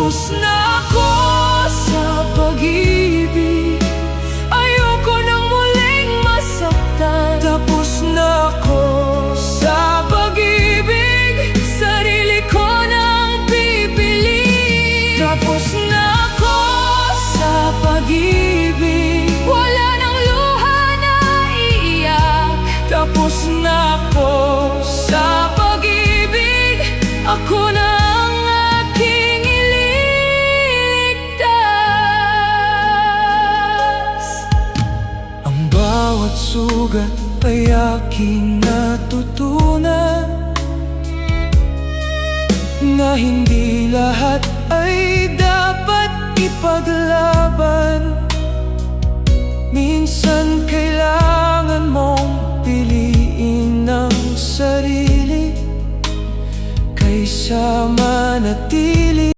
Tapos na ako sa pag-ibig, ayoko nang muling masaktan. Tapos na ako sa pag-ibig, sarili ko nang pipiliin. Tapos na ako sa pag-ibig, wala nang luha na iiyak. Tapos na ako sa pag-ibig, ako na ang aking ililigtas. Ang bawat sugat ay aking natutunan na hindi lahat